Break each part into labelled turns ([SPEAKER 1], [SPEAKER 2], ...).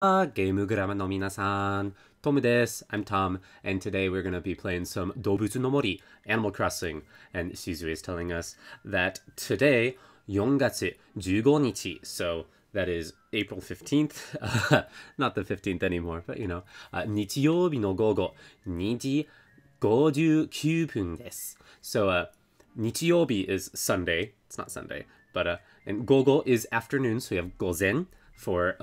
[SPEAKER 1] ゲームグラマの皆さん、トムです。I'm Tom, and today we're gonna be playing some 動物の森 Animal Crossing, and Shizue is telling us that today, 4月15日, so that is April 15th, not the 15th anymore, but you know, 日曜日の午後2時59分です。So, 日曜日 is Sunday, it's not Sunday, but and 午後 is afternoon, so we have 午前 for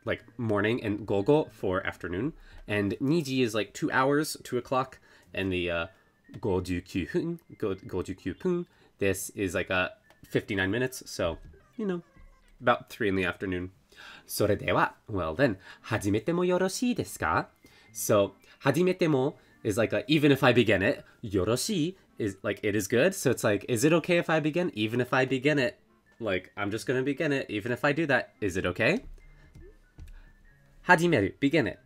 [SPEAKER 1] like morning, and gogo for afternoon, and niji is like 2 hours, 2 o'clock, and the gojukyupun, this is like 59 minutes, so you know, about 3 in the afternoon. それでは well then 始めてもよろしいですか? So 始めても is like even if I begin it, よろしい is like it is good, so it's like is it okay if I begin? Even if I begin it, like I'm just gonna begin it, even if I do that, is it okay? 始める begin it.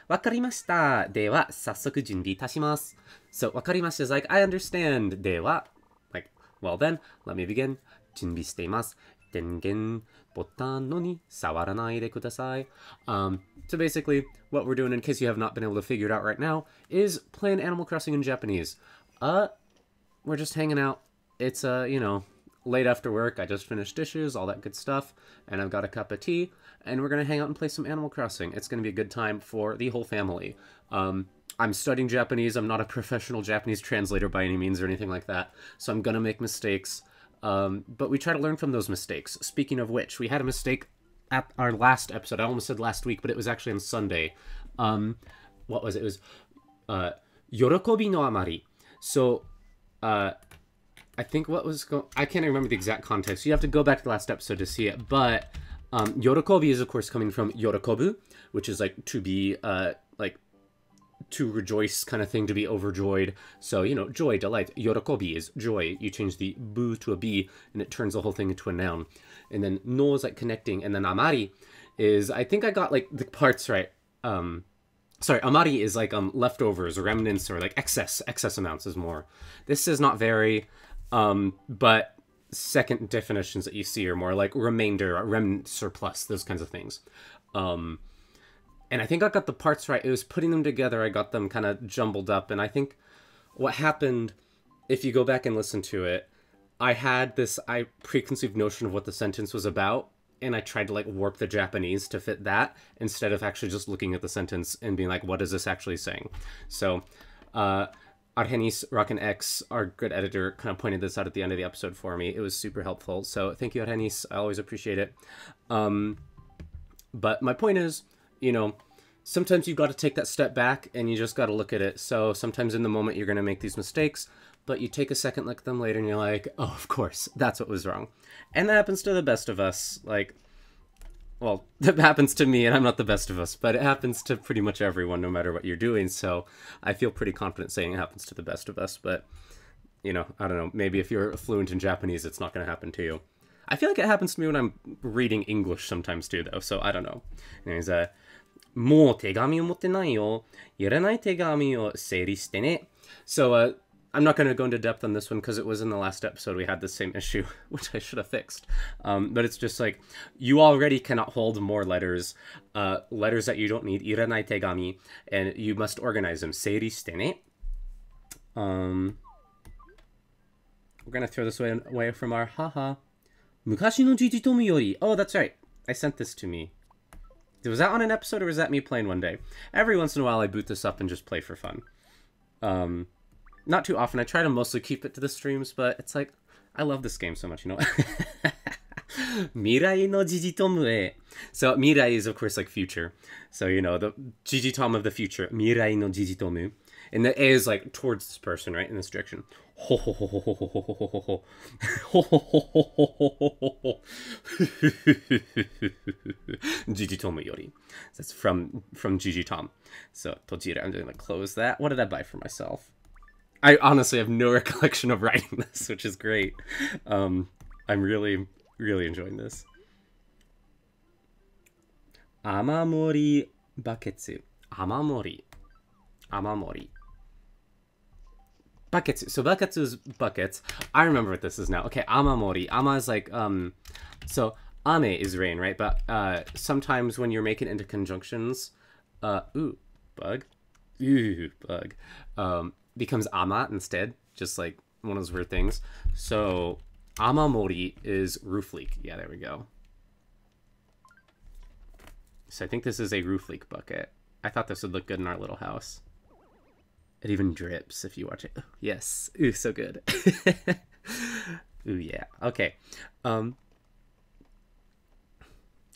[SPEAKER 1] わかりました。では、早速準備いたします。So, わかりました is like, I understand. では、like, well then, let me begin. 準備しています。電源ボタンのに触らないでください。So basically, what we're doing, in case you have not been able to figure it out right now, is playing Animal Crossing in Japanese. We're just hanging out. It's, you know, late after work, I just finished dishes, all that good stuff, and I've got a cup of tea, and we're going to hang out and play some Animal Crossing. It's going to be a good time for the whole family. I'm studying Japanese. I'm not a professional Japanese translator by any means or anything like that, so I'm going to make mistakes, but we try to learn from those mistakes. Speaking of which, we had a mistake at our last episode. I almost said last week, but it was actually on Sunday. What was it? It was, 喜びのあまり. So, I think what was I can't remember the exact context. You have to go back to the last episode to see it. But yorokobi is, of course, coming from yorokobu, which is like to be, like, to rejoice kind of thing, to be overjoyed. So, you know, joy, delight. Yorokobi is joy. You change the bu to a b, and it turns the whole thing into a noun. And then no is like connecting. And then amari is, I think I got like the parts right. Sorry, amari is like leftovers, remnants, or like excess amounts is more. This is not very... but second definitions that you see are more like remainder, remnant, surplus, those kinds of things. And I think I got the parts right. It was putting them together, I got them kind of jumbled up, and I think what happened, if you go back and listen to it, I had this preconceived notion of what the sentence was about, and I tried to like warp the Japanese to fit that, instead of actually just looking at the sentence and being like, what is this actually saying? So, Argenis Rockin' X, our good editor, kind of pointed this out at the end of the episode for me. It was super helpful. So thank you, Argenis. I always appreciate it. But my point is, you know, sometimes you've got to take that step back and you just got to look at it. So sometimes in the moment you're going to make these mistakes, but you take a second look at them later and you're like, oh, of course, that's what was wrong. And that happens to the best of us. Like, well, that happens to me, and I'm not the best of us, but it happens to pretty much everyone, no matter what you're doing, so I feel pretty confident saying it happens to the best of us, but, you know, I don't know, maybe if you're fluent in Japanese, it's not going to happen to you. I feel like it happens to me when I'm reading English sometimes too, though, so I don't know. Anyways, もう手紙を持ってないよ。いらない手紙を整理してね. So, I'm not going to go into depth on this one because it was in the last episode we had the same issue, which I should have fixed. But it's just like, you already cannot hold more letters, letters that you don't need, いらない手紙, and you must organize them. 整理してね. We're going to throw this away from our haha. 昔のジジトムより. Oh, that's right. I sent this to me. Was that on an episode or was that me playing one day? Every once in a while I boot this up and just play for fun. Not too often. I try to mostly keep it to the streams, but it's like, I love this game so much, you know? 未来のジジトムへ. So, 未来 is, of course, like future. So, you know, the Jijitom of the future. 未来のジジトム. And the A is like towards this person, right? In this direction. Ho ho ho ho ho ho ho ho ho ho. Ho ho ho ho ho ho ho ho. Jijitomu yori. That's from Jijitom. So, Tojira, I'm going to close that. What did I buy for myself? I honestly have no recollection of writing this, which is great. I'm really, really enjoying this. Amamori baketsu. Amamori. Amamori. Baketsu. So baketsu is buckets. I remember what this is now. Okay, amamori. Ama is like, so ame is rain, right? But sometimes when you're making it into conjunctions, bug, becomes ama instead, just like one of those weird things. So amamori is roof leak. Yeah, there we go. So I think this is a roof leak bucket. I thought this would look good in our little house. It even drips if you watch it. Oh, yes. Ooh, so good. Ooh, yeah. Okay. Oh,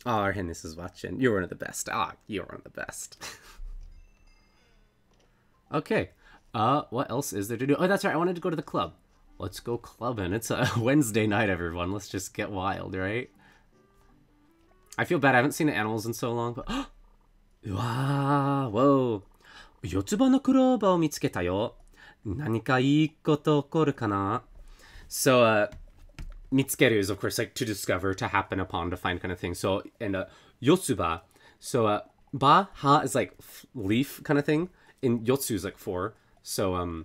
[SPEAKER 1] Arhenis is watching. You're one of the best. You're one of the best. Okay. What else is there to do? Oh, that's right. I wanted to go to the club. Let's go clubbing. It's a Wednesday night, everyone. Let's just get wild, right? I feel bad. I haven't seen the animals in so long, but... Wow, whoa. 四つ葉のクローバーを見つけたよ。何かいいこと起こるかな? So, 見つける is, of course, like to discover, to happen upon, to find kind of thing. So, and 四つ葉. So, ba, ha is like leaf kind of thing. And yotsu is like four. So,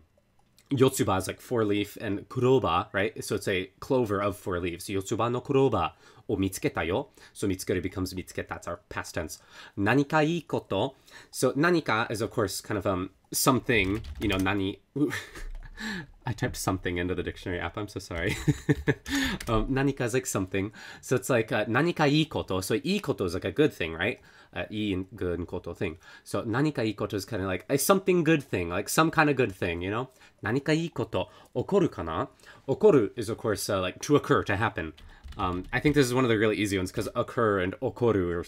[SPEAKER 1] yotsuba is like four leaf, and kuroba, right? So it's a clover of four leaves. Yotsuba no kuroba o mitsuketa yo. So mitsukeru becomes mitsuketa. That's our past tense. Nanika ii koto. So nanika is, of course, kind of something, you know, nani. I typed something into the dictionary app. I'm so sorry. Nanika is like something. So it's like nanika ii koto. So ii koto is like a good thing, right? Ii and good and koto thing. So nanika ii koto is kind of like a something good thing, like some kind of good thing, you know? Nanika ii koto okoru kana? Okoru is, of course, like to occur, to happen. I think this is one of the really easy ones because occur and okoru are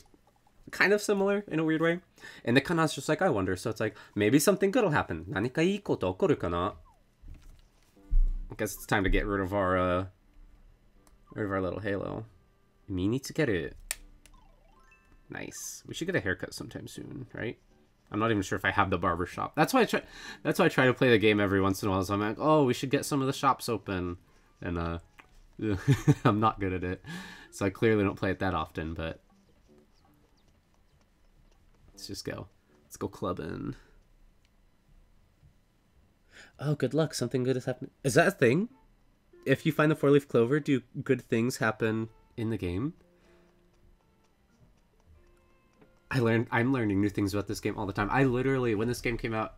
[SPEAKER 1] kind of similar in a weird way. And the kana is just like, I wonder. So it's like, maybe something good will happen. Nanika ii koto okoru kana? I guess it's time to get rid of our little halo. Minitsukeru. Nice. We should get a haircut sometime soon, right? I'm not even sure if I have the barber shop. That's why I try to play the game every once in a while. So I'm like, oh, we should get some of the shops open. And I'm not good at it. So I clearly don't play it that often, but let's just go. Let's go clubbing. Oh, good luck. Something good is happening. Is that a thing? If you find the four-leaf clover, do good things happen in the game? I'm learning new things about this game all the time. I literally, when this game came out,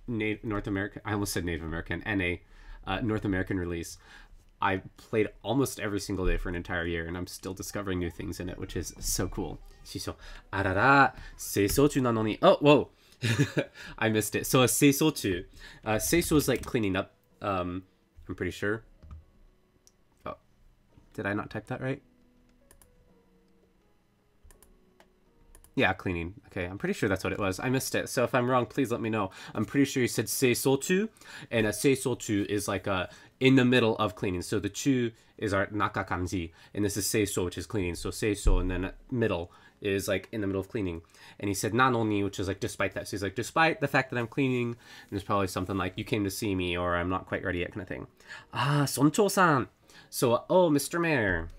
[SPEAKER 1] North American, I almost said Native American, NA, North American release, I played almost every single day for an entire year, and I'm still discovering new things in it, which is so cool. Shiso, arara, seisouchu nanoni. Oh, whoa. I missed it. So a seisouchu. Seiso is like cleaning up, I'm pretty sure. Oh, did I not type that right? Yeah, cleaning. Okay, I'm pretty sure that's what it was. I missed it. So if I'm wrong, please let me know. I'm pretty sure you said seisochu, and a seisochu is like in the middle of cleaning. So the chu is our naka kanji, and this is seiso, which is cleaning. So seiso, and then middle is like in the middle of cleaning. And he said nanoni, which is like despite that. So he's like, despite the fact that I'm cleaning, and there's probably something like, you came to see me, or I'm not quite ready yet kind of thing. Ah, Soncho-san. So, oh, Mr. Mayor.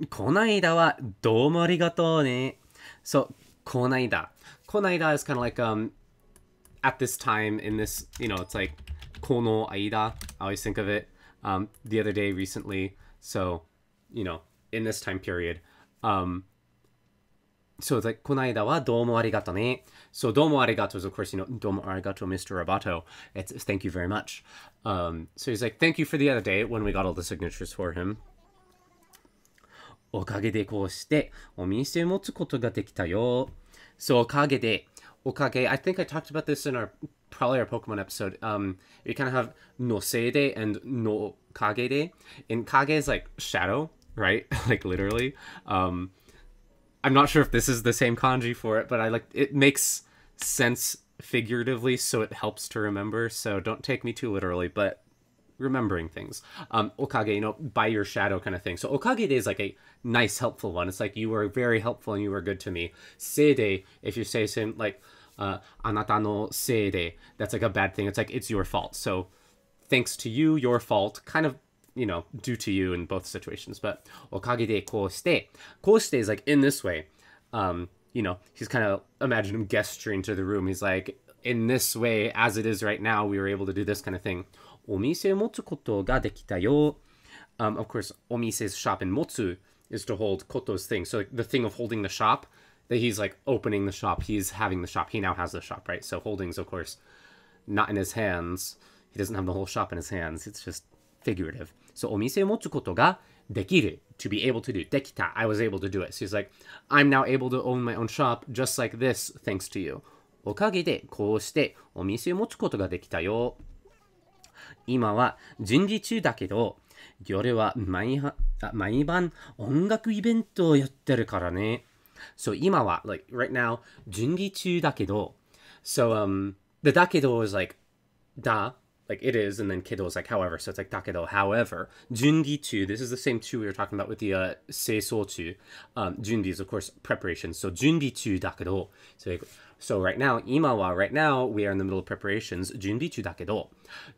[SPEAKER 1] こないだはどうもありがとうね. So, こないだ. こないだ is kind of like, at this time, in this, you know, it's like, この間. I always think of it. The other day, recently. So, you know, in this time period. So it's like, こないだはどうもありがとうね. So, どうもありがとう is, of course, you know, どうもありがとう, Mr. Roboto. It's thank you very much. So he's like, thank you for the other day when we got all the signatures for him. おかげでこうしてお店を持つことができたよ. So おかげで, okage, I think I talked about this in probably our Pokemon episode. You kind of have no seide and no kage de. And kage is like shadow, right? Like literally. I'm not sure if this is the same kanji for it, but it makes sense figuratively, so it helps to remember. So don't take me too literally, but remembering things. Okage, you know, by your shadow kind of thing. So okage de is like a nice, helpful one. It's like, you were very helpful and you were good to me. Seide, if you say something like, anata no seide, that's like a bad thing. It's like, it's your fault. So thanks to you, your fault, kind of, you know, due to you in both situations. But okage de koshite. Koshite is like in this way. You know, he's kind of, imagine him gesturing to the room. He's like, in this way, as it is right now, we were able to do this kind of thing. お店を持つことができたよ. Of course, omise's shop, and motsu is to hold koto's thing. So like, the thing of holding the shop, that he's like opening the shop, he's having the shop, he now has the shop, right? So holding's, of course, not in his hands. He doesn't have the whole shop in his hands. It's just figurative. So, お店を持つことができる to be able to do. できた I was able to do it. So he's like, I'm now able to own my own shop just like this thanks to you. おかげでこうしてお店を持つことができたよ。今は準備中だけど、夜は毎晩音楽イベントをやってるからね。So 今は like right now 準備中だけど. So the だけど is like だ like it is, and then kedo is like however, so it's like dakedo, however. Jungi chu, this is the same chu we were talking about with the seisou chu. Junbi is of course preparation, so junbi chu dakedo. So right now, ima wa, right now we are in the middle of preparations. Junbi chu dakedo.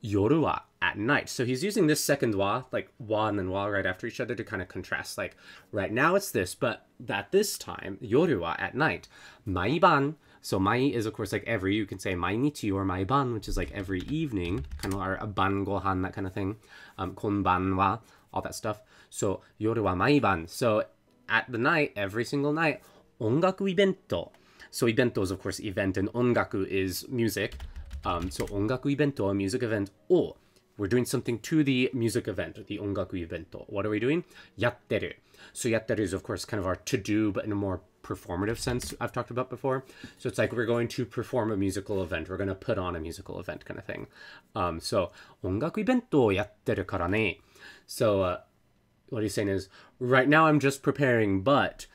[SPEAKER 1] Yoru wa, at night. So he's using this second wa, like wa and then wa right after each other to kind of contrast. Like right now it's this, but at this time, yoru wa, at night. Maiban. So mai is of course like every, you can say mainichi or maiban, which is like every evening, kind of our ban gohan, that kind of thing. Konban wa, all that stuff. So yoru wa maiban. So at the night, every single night, ongaku ibento. So ibento is of course event, and ongaku is music. So ongaku ibento, a music event. Oh, we're doing something to the music event, the ongaku ibento. What are we doing? Yatteru. So yatteru is of course kind of our to do, but in a more performative sense I've talked about before. So it's like we're going to perform a musical event. We're going to put on a musical event kind of thing. So ongaku ibento yatteru kara ne. So what he's saying is, right now I'm just preparing, but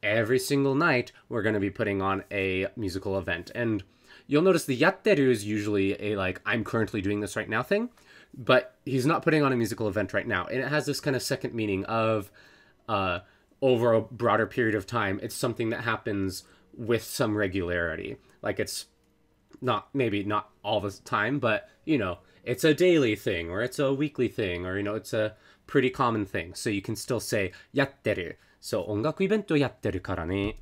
[SPEAKER 1] every single night we're going to be putting on a musical event. And you'll notice the yatteru is usually a like, I'm currently doing this right now thing, but he's not putting on a musical event right now. And it has this kind of second meaning of over a broader period of time. It's something that happens with some regularity. Like it's not, maybe not all the time, but you know, it's a daily thing, or it's a weekly thing, or you know, it's a pretty common thing. So you can still say yatteru. So 音楽イベントやってるからね.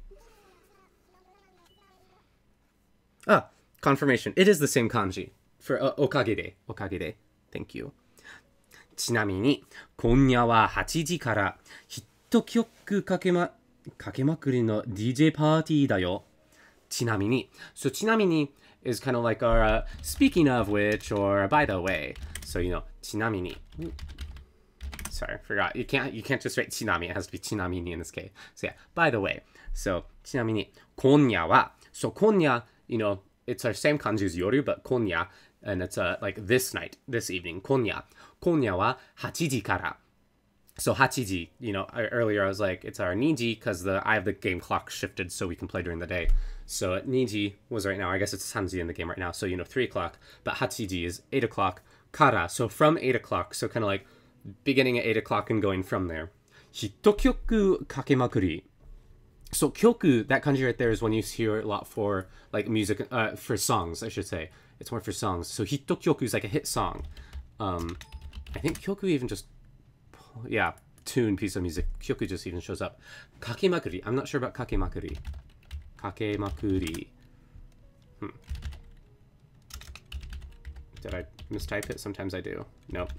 [SPEAKER 1] Ah, confirmation. It is the same kanji for おかげで. おかげで. Thank you. ちなみに今夜は8時からヒット曲かけまくりの DJ パーティーだよ. ちなみに. So ちなみに is kind of like our speaking of which, or by the way. So you know, ちなみに. Sorry, I forgot. You can't just write ちなみ. It has to be ちなみに in this case. So yeah, by the way. So ちなみに今夜は. So 今夜, you know, it's our same kanji as yoru, but 今夜, and it's like this night, this evening. 今夜. 今夜は8時から. So 8時, you know, earlier I was like, it's our niji, because I have the game clock shifted so we can play during the day. So niji was right now, I guess it's 3時 in the game right now, so you know, 3 o'clock, but 8時 is 8 o'clock, kara, so from 8 o'clock, so kind of like beginning at 8 o'clock and going from there. ヒット曲かけまくり. So kyoku, that kanji right there is one you hear a lot for like music, for songs, I should say. It's more for songs. So ヒット曲 is like a hit song. I think kyoku even just, yeah, tune, piece of music. Kyoku just even shows up. Kakemakuri. I'm not sure about kakemakuri. Kakemakuri. Did I mistype it? Sometimes I do. Nope.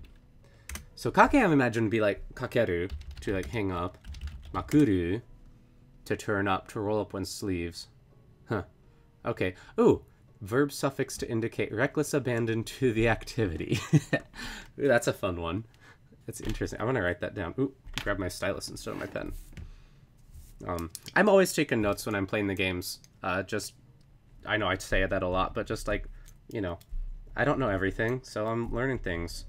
[SPEAKER 1] So kake, I imagine, would be like kakeru, to like hang up. Makuru, to turn up, to roll up one's sleeves. Huh. Okay. Ooh, verb suffix to indicate reckless abandon to the activity. Ooh, that's a fun one. That's interesting. I want to write that down. Ooh, grab my stylus instead of my pen. I'm always taking notes when I'm playing the games. I know I say that a lot, but just like, you know, I don't know everything, so I'm learning things.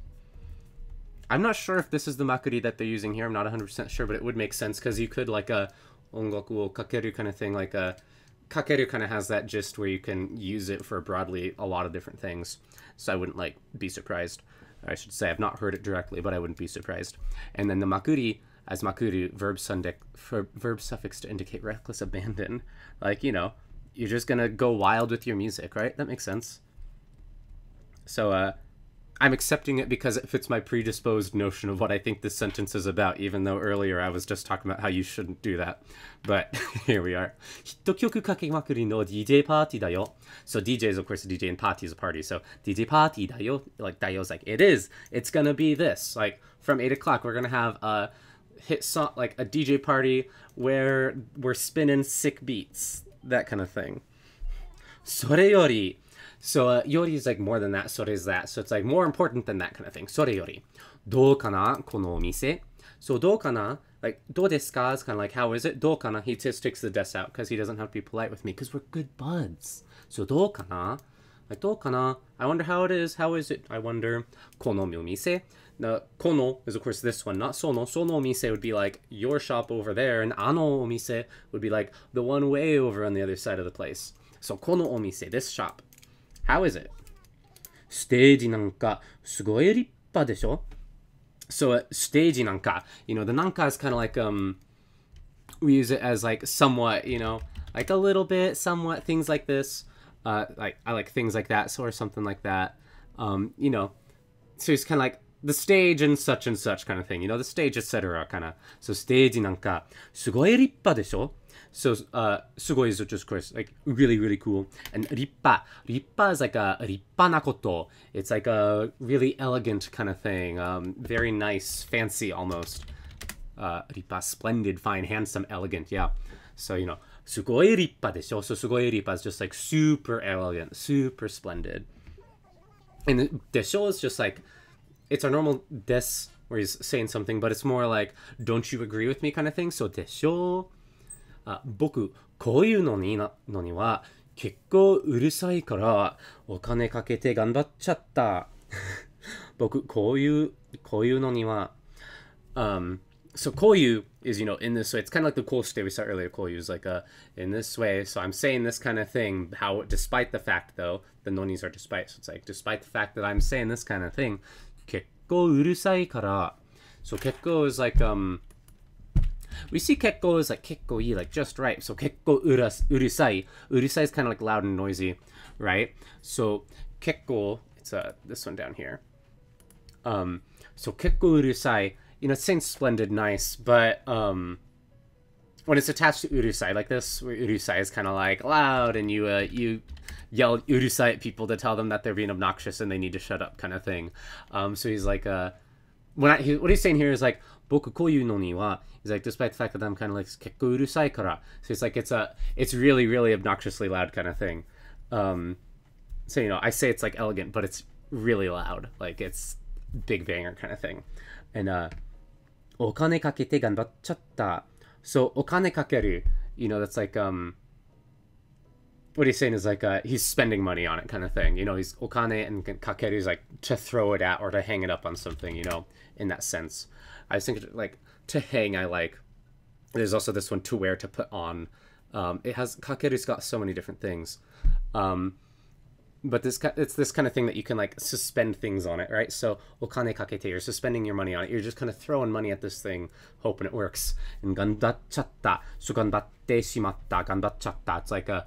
[SPEAKER 1] I'm not sure if this is the makuri that they're using here. I'm not 100% sure, but it would make sense, because you could like a ongaku wo kakeru kind of thing, like a kakeru kind of has that gist where you can use it for broadly a lot of different things. So I wouldn't like be surprised. I should say I've not heard it directly, but I wouldn't be surprised. And then the makuri as makuru, verb suffix to indicate reckless abandon. Like, you know, you're just gonna go wild with your music, right? That makes sense. So I'm accepting it because it fits my predisposed notion of what I think this sentence is about, even though earlier I was just talking about how you shouldn't do that. But here we are. ヒット曲かけまくりの DJ パーティーだよ. So DJ is of course a DJ and party is a party. So DJ パーティーだよ. Like だよ is like it is. It's gonna be this. Like from 8 o'clock we're gonna have a hit song, like a DJ party where we're spinning sick beats. That kind of thing. それより So yori is like more than that, それ is that. So it's like more important than that kind of thing. それよりどうかなこのお店 So どうかな like どうですか is kind of like how is it どうかな He just takes the desk out because he doesn't have to be polite with me because we're good buds. So どうかな like どうかな I wonder how it is. How is it? I wonder このお店 Now, この is of course this one, not その お店 would be like your shop over there, and あのお店 would be like the one way over on the other side of the place. So このお店 this shop. How is it? ステージなんかすごい立派でしょ So ステージなんか you know, the なんか is kind of like we use it as like somewhat, you know, like a little bit, somewhat, things like this. Like I like things like that, so or something like that. You know, so it's kind of like the stage and such kind of thing, you know, the stage, etc. kind of. So ステージなんかすごい立派でしょ So, すごい is just, of course, like, really, really cool. And 立派 is like a 立派なこと It's like a really elegant kind of thing. Very nice, fancy almost. 立派 splendid, fine, handsome, elegant, yeah. So, you know, すごい立派でしょ So, すごい立派 is just like super elegant, super splendid. And でしょ is just like, it's our normal です where he's saying something, but it's more like, don't you agree with me kind of thing. So, でしょ僕こういうのには結構うるさいからお金かけて頑張っちゃった僕こういうのにはso こういう is, you know, in this way. It's kind of like the こうして we saw earlier. こういう is like in this way. So I'm saying this kind of thing. How, despite the fact though, the nonis are despite. So it's like despite the fact that I'm saying this kind of thing. 結構うるさいから So 結構 is like we see 結構 is like 結構いい like just right. So 結構うるさい is kind of like loud and noisy, right? So 結構 it's this one down here. So 結構うるさい you know, it's saying splendid, nice, but when it's attached to うるさい like this, where うるさい is kind of like loud, and you yell うるさい at people to tell them that they're being obnoxious and they need to shut up kind of thing. So he's like what he's saying here is like 僕こういうのには he's like despite the fact that I'm kind of like 結構うるさいから so it's like it's really really obnoxiously loud kind of thing. So you know, I say it's like elegant, but it's really loud, like it's big banger kind of thing. And お金かけて頑張っちゃった so お金かける you know, that's like what he's saying is like he's spending money on it kind of thing, you know. He's お金 and かける is like to throw it at or to hang it up on something, you know, in that sense. I was thinking like to hang I like. There's also this one to wear, to put on. It has かけru's got so many different things. But it's this kind of thing that you can like suspend things on it, right? So お金かけて you're suspending your money on it. You're just kind of throwing money at this thing, hoping it works. And 頑張っちゃった so 頑張ってしまった頑張っちゃった it's like a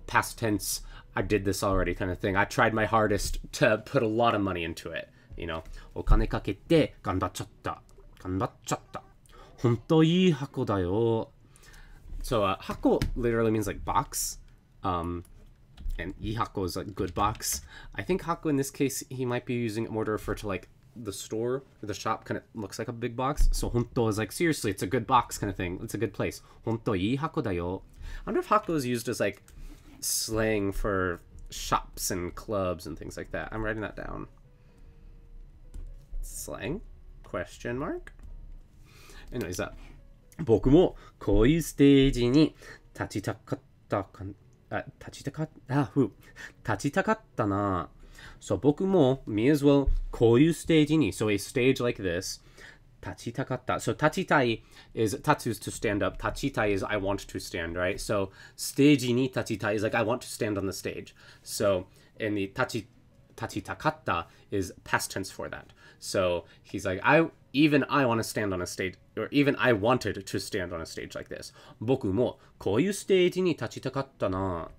[SPEAKER 1] past tense, I did this already kind of thing. I tried my hardest to put a lot of money into it, you know. お金かけて頑張っちゃった頑張っちゃった本当いい箱だよ So 箱 literally means like box, and いい箱 is like good box. I think 箱 in this case he might be using it more to refer to like the store or the shop, kind of looks like a big box. So 本当 is like seriously, it's a good box kind of thing. It's a good place. 本当いい箱だよ I wonder if 箱 is used as like slang for shops and clubs and things like that. I'm writing that down. Slang? Question mark? Anyways, 僕もこういうステージに立ちたかったな So 僕も me as well こういうステージに So a stage like this 立ちたかった So 立ちたい is tatsu is to stand up 立ちたい is I want to stand, right? So ステージに立ちたい is like I want to stand on the stage. So in the 立ちたかった is past tense for that. So he's like I want to stand on a stage, or even I wanted to stand on a stage like this. 僕もこういうステージに立ちたかったな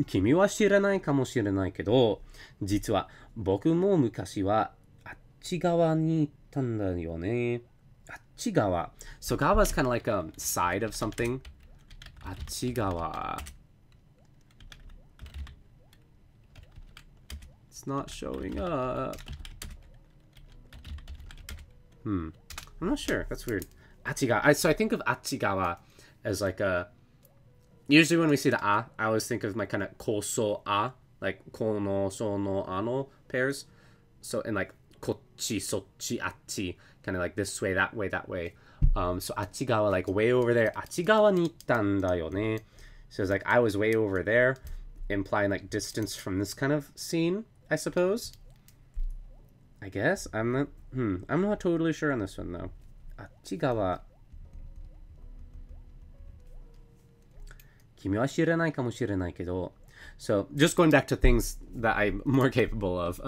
[SPEAKER 1] 君は知らないかもしれないけど、実は僕も昔はあっち側に行ったんだよね。あっち側。So 側 is kind of like a side of something. あっち側。It's not showing up. I'm not sure. That's weird. Achigawa. So I think of Achigawa as like a... Usually when we see the I always think of my kind of koso a, like kono, sono, ano pairs. So in like kochi, sochi, achi, kind of like this way, that way, that way. So Achigawa, like way over there. Achigawa ni ittan da yo ne. So it's like I was way over there, implying like distance from this kind of scene, I suppose. I guess I'm not totally sure on this one though. Achigawa. 君は知らないかもしれないけど So, just going back to things that I'm more capable of.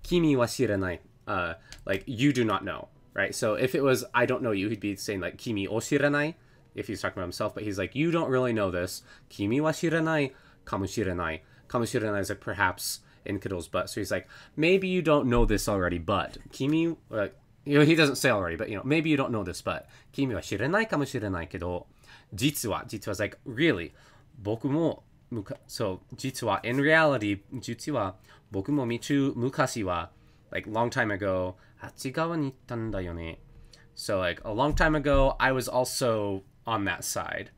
[SPEAKER 1] 君は知らない like, you do not know, right? So, if it was, I don't know you, he'd be saying, like, 君を知らない if he's talking about himself, but he's like, you don't really know this. 君は知らないかもしれない かもしれない is like, perhaps in Kiddle's butt. So, he's like, maybe you don't know this already, but 君, he doesn't say already, but, maybe you don't know this, but 君は知らないかもしれないけど実は is like, really, 僕もso 実は in reality 実は僕も昔は like long time ago あっち側に行ったんだよね So like a long time ago I was also on that side.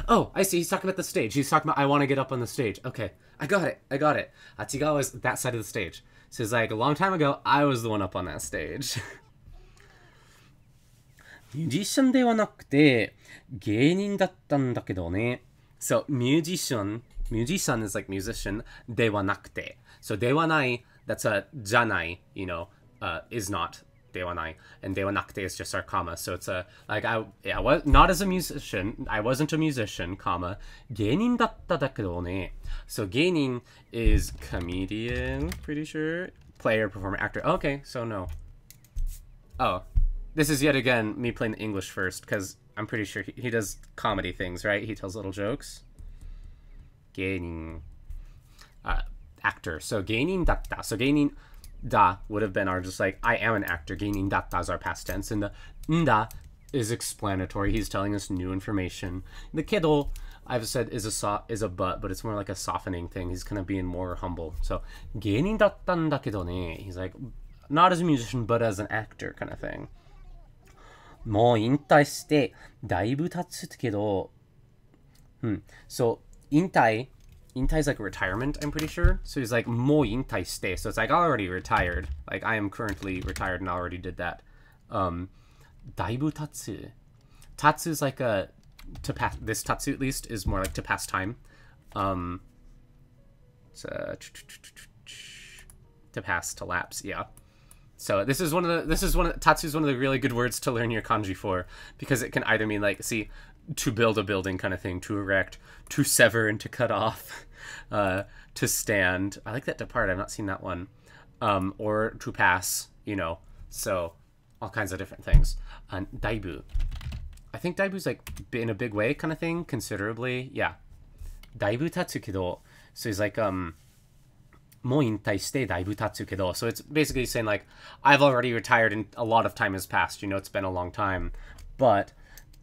[SPEAKER 1] Oh, I see, he's talking about the stage. He's talking about I want to get up on the stage. Okay, I got it. あっち側 is that side of the stage. So it's like a long time ago I was the one up on that stage. ミュージシャンではなくて芸人だったんだけどね So musician is like musician ではなくて So ではない that's a じゃない is not ではない and ではなくて is just our comma So it's a like I was not as a musician I wasn't a musician comma 芸人だっただけどね So 芸人 is comedian pretty sure player performer actor Okay so no Oh This is yet again me playing the English first, because I'm pretty sure he does comedy things, right? He tells little jokes. 芸人 actor. So 芸人だった So 芸人 da would have been our just like, I am an actor. 芸人だった is our past tense. And the nda is explanatory. He's telling us new information. The kedo, I've said, is a but it's more like a softening thing. He's kind of being more humble. So 芸人だったんだけどね He's like, not as a musician, but as an actor kind of thing. もう引退してだいぶ経つけど So 引退 is like retirement I'm pretty sure So he's like もう引退して So it's like already retired Like I am currently retired and already did that だいぶ経つ Tatsu is like a to pass This tatsu at least is more like to pass time it's to pass to lapse yeah So tatsu is one of the really good words to learn your kanji for because it can either mean like to build a building kind of thing, to erect, to sever and to cut off, to stand. I like that depart. I've not seen that one. Or to pass, So all kinds of different things. Daibu. I think daibu's like in a big way kind of thing, considerably. Yeah. Daibu tatsu kedo. So he's like もう引退してだいぶ経つけど So it's basically saying like, I've already retired and a lot of time has passed. It's been a long time. But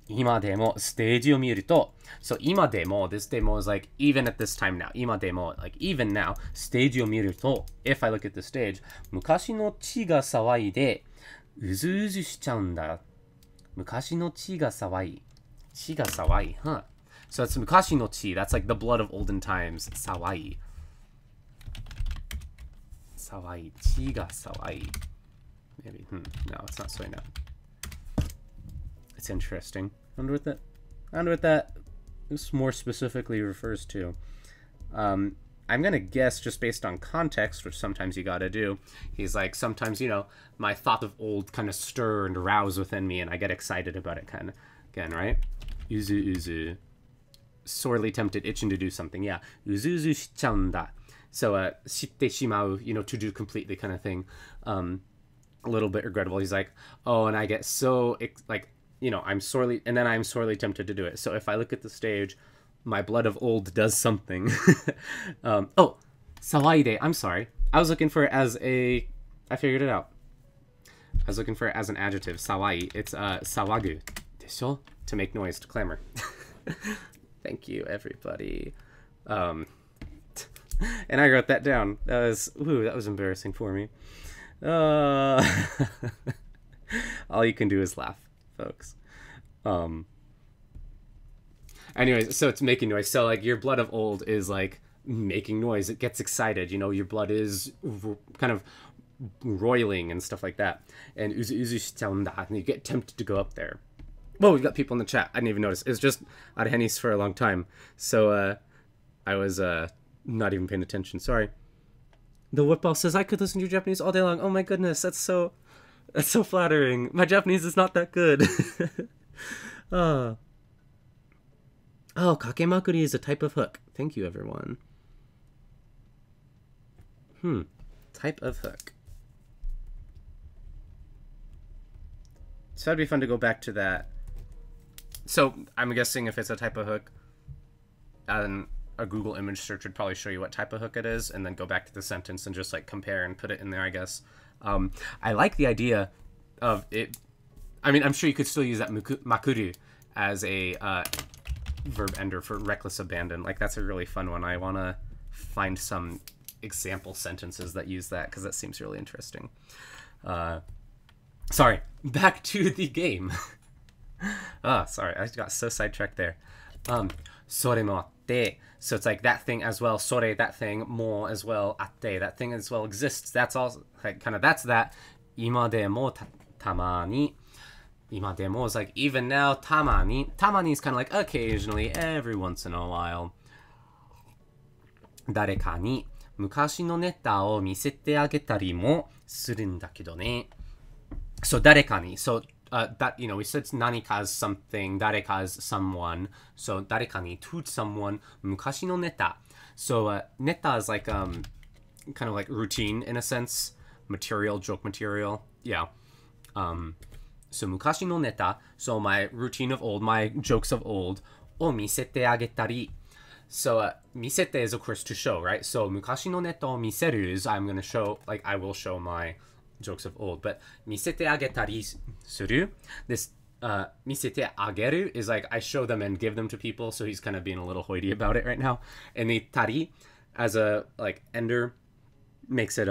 [SPEAKER 1] 今でもステージを見ると So 今でも This でも is like, even at this time now. 今でも like, even now. ステージを見ると If I look at the stage 昔の血が騒いでうずうずしちゃうんだ昔の血が騒い Huh. So it's 昔の血 That's like the blood of olden times. 騒いSawai. Chiga sawai. Maybe. No, it's not soy now. It's interesting. I wonder what that this more specifically refers to. I'm gonna guess just based on context, which sometimes you gotta do. He's like, sometimes, my thought of old kind of stir and rouse within me and I get excited about it kind of again, right? Uzu. Sorely tempted, itching to do something. Yeah. Uzu shichaunda. So, 知ってしまう, to do completely kind of thing. A little bit regrettable. He's like, oh, and I get so, like, I'm sorely tempted to do it. So if I look at the stage, My blood of old does something. Oh, sawaide. I'm sorry. I was looking for it as a... I figured it out. I was looking for it as an adjective. Sawai. It's sawagu. Desho? To make noise, to clamor. Thank you, everybody. And I wrote that down. That was embarrassing for me. All you can do is laugh, folks. Anyways, so it's making noise. So like your blood of old is like making noise. It gets excited. You know, your blood is kind of roiling and stuff like that. And uzu shichaunda, and you get tempted to go up there. Whoa, we've got people in the chat. I didn't even notice. It was just Arhenis for a long time. So I was not even paying attention. Sorry. The Whipball says, I could listen to your Japanese all day long. Oh my goodness, that's so flattering. My Japanese is not that good. Oh, kakemakuri is a type of hook. Thank you, everyone. Type of hook. So that'd be fun to go back to that. So I'm guessing if it's a type of hook, a Google image search would probably show you what type of hook it is, and then go back to the sentence and just like compare and put it in there, I guess. I like the idea of it. I mean, I'm sure you could still use that makuru as a verb ender for reckless abandon. Like, that's a really fun one. I want to find some example sentences that use that, because that seems really interesting. Sorry, back to the game. Sorry, I got so sidetracked there. Sore mo atte. So it's like that thing as well. Sore, that thing. Mo as well. Atte, that thing as well exists. That's all, like, kind of, that's that. Ima de mo tamani. Ima de mo is like even now. Tamani. Tamani is kind of like occasionally, every once in a while. Dareka ni mukashi no neta o misete agetari mo suru n da kedo ne. So dareka ni. So that, you know, we said nanika is something, dareka is someone. So dareka ni, to someone, mukashi no neta. So neta is like kind of like routine in a sense, material, joke material. Yeah. So mukashi no neta, so my routine of old, my jokes of old, o misete agetari. So misete is of course to show, right? So mukashi no neta o miseru is I'm gonna show, like I will show my jokes of old, but misete agetari suru, this misete ageru is like I show them and give them to people, so he's kind of being a little hoity about it right now. And the tari as a like ender makes it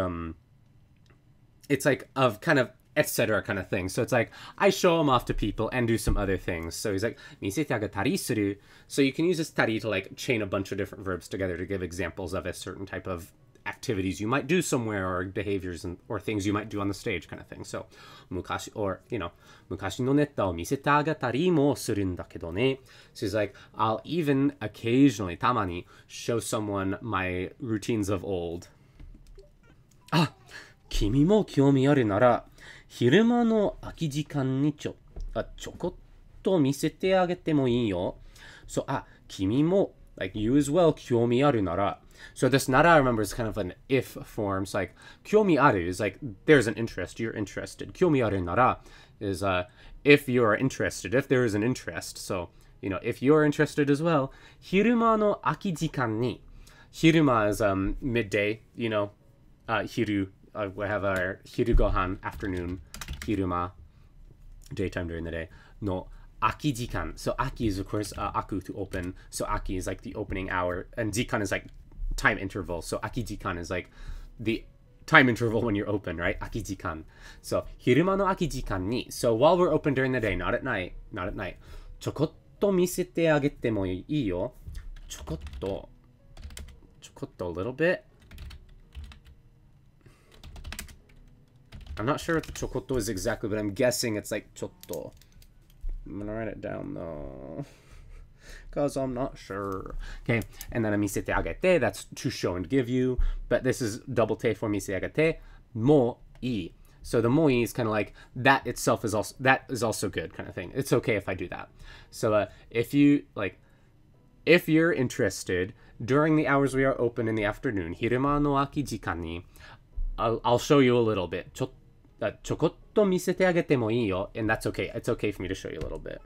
[SPEAKER 1] it's like of kind of etc. kind of thing. So it's like I show them off to people and do some other things. So he's like misete agetari suru. So you can use this tari to like chain a bunch of different verbs together to give examples of a certain type of activities you might do somewhere, or behaviors or things you might do on the stage, kind of thing. So mukashi, or you know, mukashi no neta o misete agetari mo suru n da kedo ne. So he's like, I'll even occasionally, tamani, show someone my routines of old. Ah, kimi mo kyomi aru nara hiruma no aki jikan ni chokotto misete agete mo ii yo. So kimi mo, like you as well, kyomi aru nara. So this nara, remember, is kind of an if form. So like kyomi aru is like there's an interest, you're interested. Kyomi aru nara is if you are interested, if there is an interest. So, you know, if you're interested as well. Hiruma no aki jikan ni. Hiruma is midday, you know, hiru, we have our hiru gohan, afternoon, hiruma, daytime during the day. No aki jikan. So aki is of course aku, to open. So aki is like the opening hour, and jikan is like time interval. So aki jikan is like the time interval when you're open, right? Aki jikan. So hiruma no aki jikan ni. So while we're open during the day, not at night, not at night. Chokotto misete agete mo ii yo. Chokotto, a little bit. I'm not sure what the chokotto is exactly, but I'm guessing it's like chotto. I'm gonna write it down though, because I'm not sure. Okay, and then a misete agete, that's to show and give you, but this is double te for misete agete, mo ii. So the mo ii is kind of like that itself is also, that is also good kind of thing. It's okay if I do that. So if you like, if you're interested during the hours we are open in the afternoon, hiruma no aki jikan ni, I'll show you a little bit. Chokotto misete agete mo ii yo, and that's okay. It's okay for me to show you a little bit.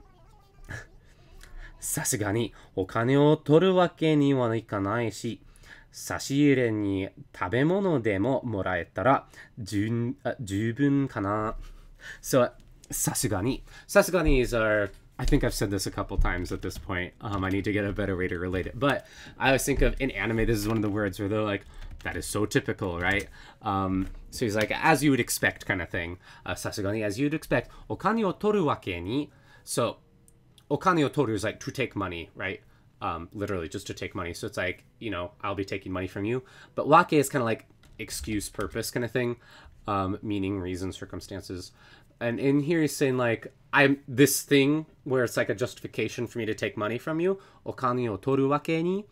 [SPEAKER 1] さすがにお金を取るわけにはいかないし、差し入れに食べ物でももらえたら十分かな。So, さすがに is our, I think I've said this a couple times at this point. I need to get a better way to relate it. But I always think of, in anime, this is one of the words where they're like, that is so typical, right? So he's like, as you would expect kind of thing. さすがに as you would expect. お金を取るわけに. So, お金を取る is like to take money, right? Literally just to take money. So it's like, I'll be taking money from you. But wake is kind of like excuse, purpose kind of thing. Meaning, reason, circumstances. And in here he's saying like, I'm this thing where it's like a justification for me to take money from you. お金を取るわけに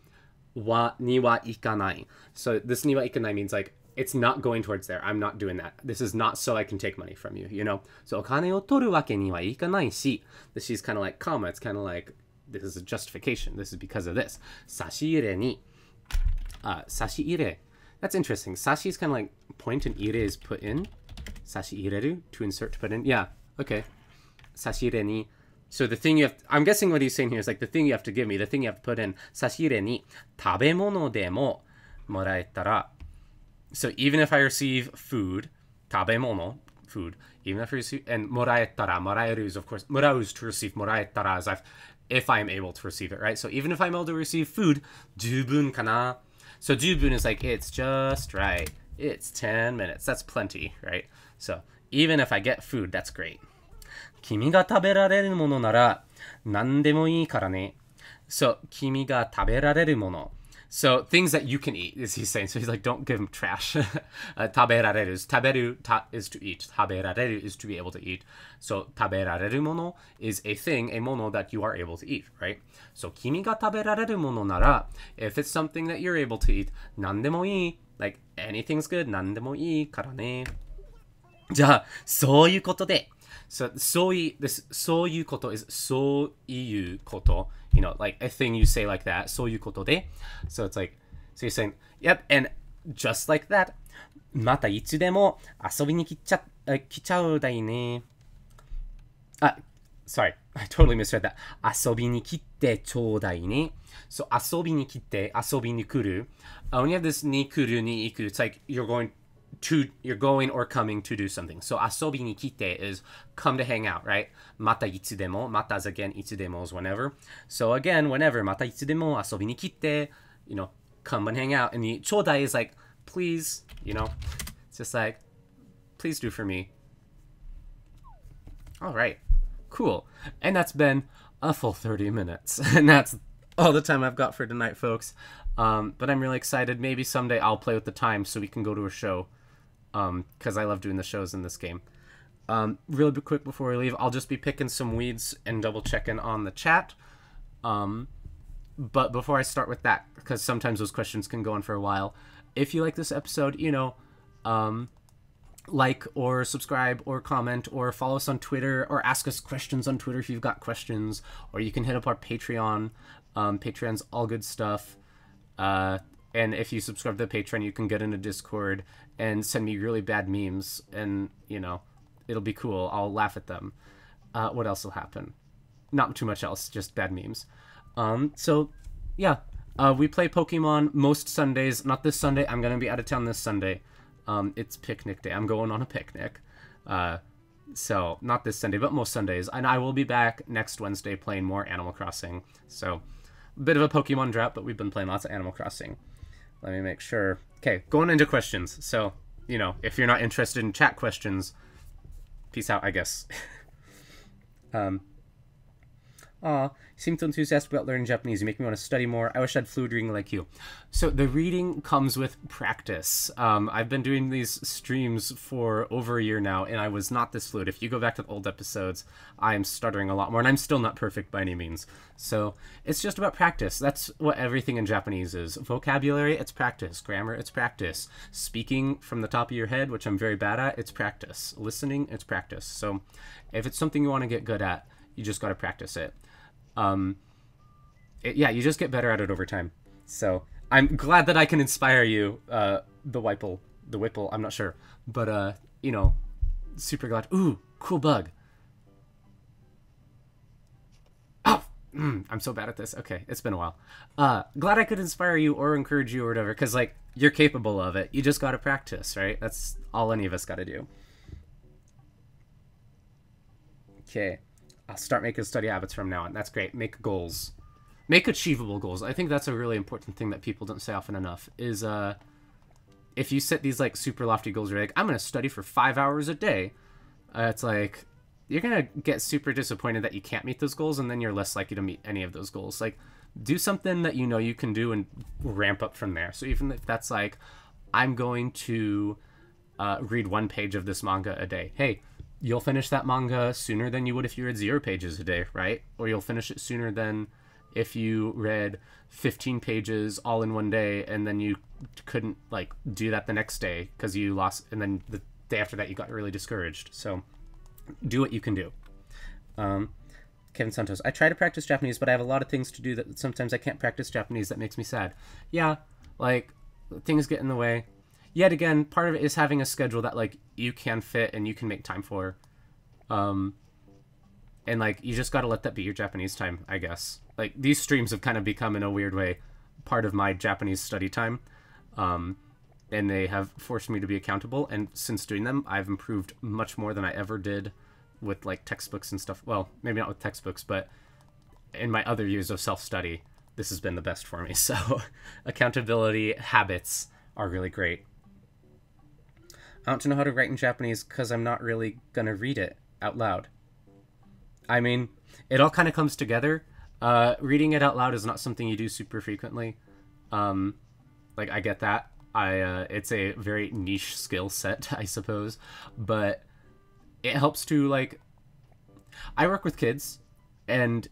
[SPEAKER 1] は行かない. So this には行かない means like, it's not going towards there. I'm not doing that. This is not so I can take money from you, So お金を取るわけにはいかないし. She's kind of like, comma. It's kind of like, this is a justification. This is because of this. 差し入れに. 差し入れ. That's interesting. Sashi is kind of like point and ire is put in. Sashi ireru, to insert, to put in. Yeah, okay. Sashire ni. So the thing you have, I'm guessing what he's saying here is like the thing you have to give me, the thing you have to put in. Sashire ni tabemono demo moraetara. So even if I receive food, tabemono, food, even if I receive, and moraetara, moraeru is of course, morau is to receive, moraetara is if I'm able to receive it, right? So even if I'm able to receive food, jubun kana. So jubun is like, it's just right. It's 10 minutes. That's plenty, right? So even if I get food, that's great. 君が食べられるものなら何でもいいからね. So 君が食べられるもの. So things that you can eat, is he's saying. So he's like, don't give him trash. 食べられる is 食べる is to eat. 食べられる is to be able to eat. So 食べられるもの is a thing, a もの that you are able to eat, right? So 君が食べられるものなら if it's something that you're able to eat, 何でもいい. Like, anything's good. 何でもいいからね. じゃあ、そういうことで. So, そういうこと is そういうこと. Like a thing you say like that. そういうことで. So it's like, so you're saying, yep, and just like that. またいつでも遊びに来ちゃうだいね. Sorry, I totally misread that. 遊びに来てちょうだいね. So 遊びに来て、遊びに来る. When you have this に来るに行く, it's like you're going or coming to do something. So 遊びに来て is come to hang out, right? またいつでも, また is again, いつでも is whenever. So again, whenever, またいつでも遊びに来て, come and hang out. And the ちょうだい is like, please, it's just like, please do for me. All right, cool. And that's been a full 30 minutes. And that's all the time I've got for tonight, folks. But I'm really excited. Maybe someday I'll play with the time so we can go to a show. Because I love doing the shows in this game. Really quick before we leave, I'll just be picking some weeds and double checking on the chat. But before I start with that, because sometimes those questions can go on for a while, if you like this episode, like or subscribe or comment or follow us on Twitter or ask us questions on Twitter if you've got questions, or you can hit up our Patreon. Patreon's all good stuff. And if you subscribe to the Patreon, you can get into Discord and send me really bad memes, and it'll be cool. I'll laugh at them. What else will happen? Not too much else, just bad memes. So yeah, we play Pokemon most Sundays. Not this Sunday. I'm gonna be out of town this Sunday. It's picnic day. I'm going on a picnic. So not this Sunday, but most Sundays. And I will be back next Wednesday playing more Animal Crossing. So a bit of a Pokemon drought, but we've been playing lots of Animal Crossing. Let me make sure. Okay, going into questions. So, if you're not interested in chat questions, peace out, I guess. You seem so enthusiastic about learning Japanese. You make me want to study more. I wish I had fluid reading like you. So the reading comes with practice. I've been doing these streams for over a year now, and I was not this fluid. If you go back to the old episodes, I'm stuttering a lot more, and I'm still not perfect by any means. So it's just about practice. That's what everything in Japanese is. Vocabulary, it's practice. Grammar, it's practice. Speaking from the top of your head, which I'm very bad at, it's practice. Listening, it's practice. So if it's something you want to get good at, you just got to practice it. You just get better at it over time. So I'm glad that I can inspire you, the Whipple, I'm not sure, but super glad. Ooh, cool bug. Oh, I'm so bad at this. Okay, it's been a while. Glad I could inspire you or encourage you or whatever, because, like, you're capable of it. You just got to practice, right? That's all any of us got to do. Okay, I'll start making study habits from now on. That's great. Make goals. Make achievable goals. I think that's a really important thing that people don't say often enough, is if you set these, like, super lofty goals, you're like, I'm going to study for 5 hours a day. It's like, you're going to get super disappointed that you can't meet those goals, and then you're less likely to meet any of those goals. Like, do something that you know you can do and ramp up from there. So even if that's like, I'm going to read 1 page of this manga a day. Hey, you'll finish that manga sooner than you would if you read 0 pages a day, right? Or you'll finish it sooner than if you read 15 pages all in 1 day, and then you couldn't, like, do that the next day because you lost, and then the day after that you got really discouraged. So do what you can do. Kevin Santos, I try to practice Japanese, but I have a lot of things to do that sometimes I can't practice Japanese. That makes me sad. Yeah, like, things get in the way. Yet again, part of it is having a schedule that, like, you can fit and you can make time for. And, like, you just got to let that be your Japanese time, I guess. Like, these streams have kind of become, in a weird way, part of my Japanese study time. And they have forced me to be accountable. And since doing them, I've improved much more than I ever did with, like, textbooks and stuff. Well, maybe not with textbooks, but in my other years of self-study, this has been the best for me. So accountability habits are really great. I want to know how to write in Japanese because I'm not really going to read it out loud. I mean, it all kind of comes together. Reading it out loud is not something you do super frequently. Like, I get that. It's a very niche skill set, I suppose. But it helps to, like... I work with kids, and,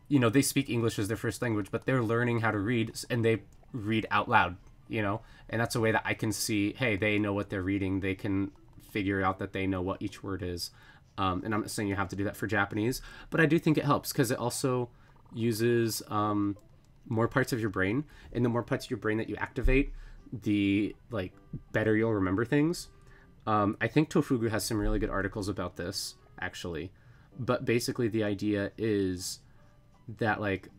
[SPEAKER 1] you know, they speak English as their first language, but they're learning how to read, and they read out loud, you know? And that's a way that I can see, hey, they know what they're reading. They can figure out that they know what each word is. And I'm not saying you have to do that for Japanese, but I do think it helps because it also uses more parts of your brain. And the more parts of your brain that you activate, the, like, better you'll remember things. I think Tofugu has some really good articles about this, actually. But basically the idea is that, like,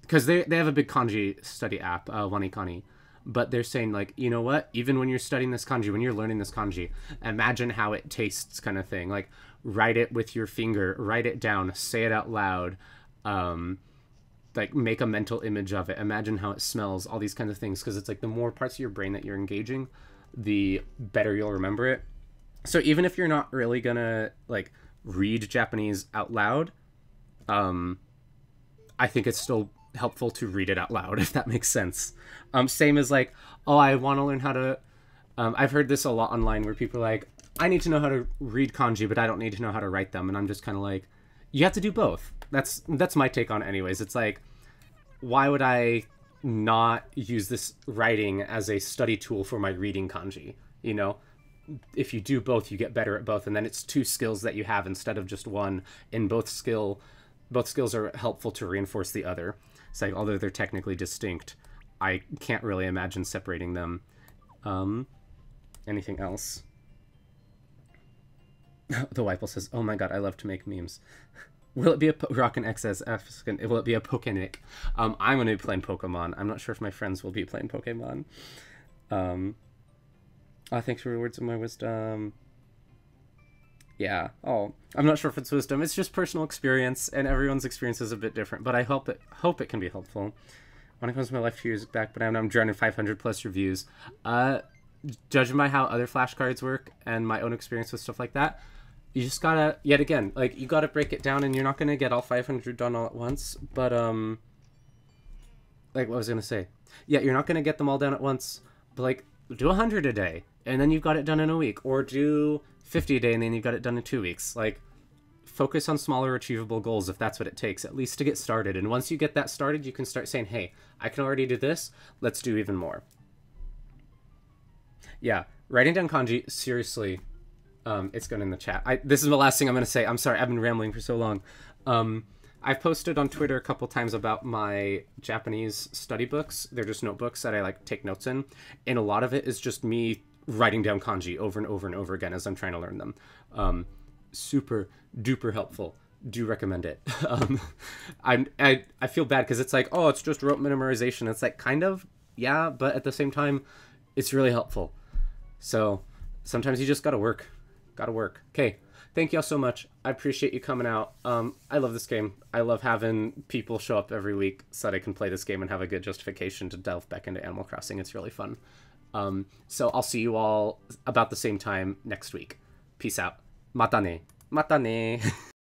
[SPEAKER 1] because they have a big kanji study app, Wanikani. But they're saying, like, you know what? Even when you're studying this kanji, when you're learning this kanji, imagine how it tastes, kind of thing. Like, write it with your finger, write it down, say it out loud, like, make a mental image of it, imagine how it smells, all these kinds of things. Because it's like the more parts of your brain that you're engaging, the better you'll remember it. So even if you're not really gonna, like, read Japanese out loud, I think it's still helpful to read it out loud, if that makes sense. Same as, like, oh, I want to learn how to... I've heard this a lot online where people are like, I need to know how to read kanji, but I don't need to know how to write them. And I'm just kind of like, you have to do both. That's my take on it anyways. It's like, why would I not use this writing as a study tool for my reading kanji? You know, if you do both, you get better at both. And then it's 2 skills that you have instead of just one. And both skills are helpful to reinforce the other. It's like, although they're technically distinct, I can't really imagine separating them. Anything else? The Weipel says, oh my god, I love to make memes. Will it be a Rockin' XSF? Will it be a Pokenik? I'm going to be playing Pokemon. I'm not sure if my friends will be playing Pokemon. Thanks for your words of my wisdom. Yeah. Oh, I'm not sure if it's wisdom. It's just personal experience, and everyone's experience is a bit different. But I hope it can be helpful. When it comes to my life 2 years back, but I'm drowning 500 plus reviews. Judging by how other flashcards work and my own experience with stuff like that, you just gotta, yet again, like, you gotta break it down, and you're not gonna get all 500 done all at once. But like, what was I gonna say? Yeah, you're not gonna get them all done at once. But, like, do 100 a day, and then you've got it done in a week, or do 50 a day, and then you've got it done in 2 weeks. Like, focus on smaller achievable goals if that's what it takes, at least to get started. And once you get that started, you can start saying, hey, I can already do this. Let's do even more. Yeah, writing down kanji, seriously, it's going in the chat. This is the last thing I'm going to say. I'm sorry, I've been rambling for so long. I've posted on Twitter a couple times about my Japanese study books. They're just notebooks that I, like, take notes in. And a lot of it is just me writing down kanji over and over and over again as I'm trying to learn them. Super duper helpful. do recommend it. I feel bad because it's like, oh, it's just rote memorization. It's like, kind of, yeah, but at the same time, it's really helpful. So sometimes you just gotta work. Okay, thank y'all so much. I appreciate you coming out. I love this game. I love having people show up every week so that I can play this game and have a good justification to delve back into Animal Crossing. It's really fun. So I'll see you all about the same time next week. Peace out. Mata ne.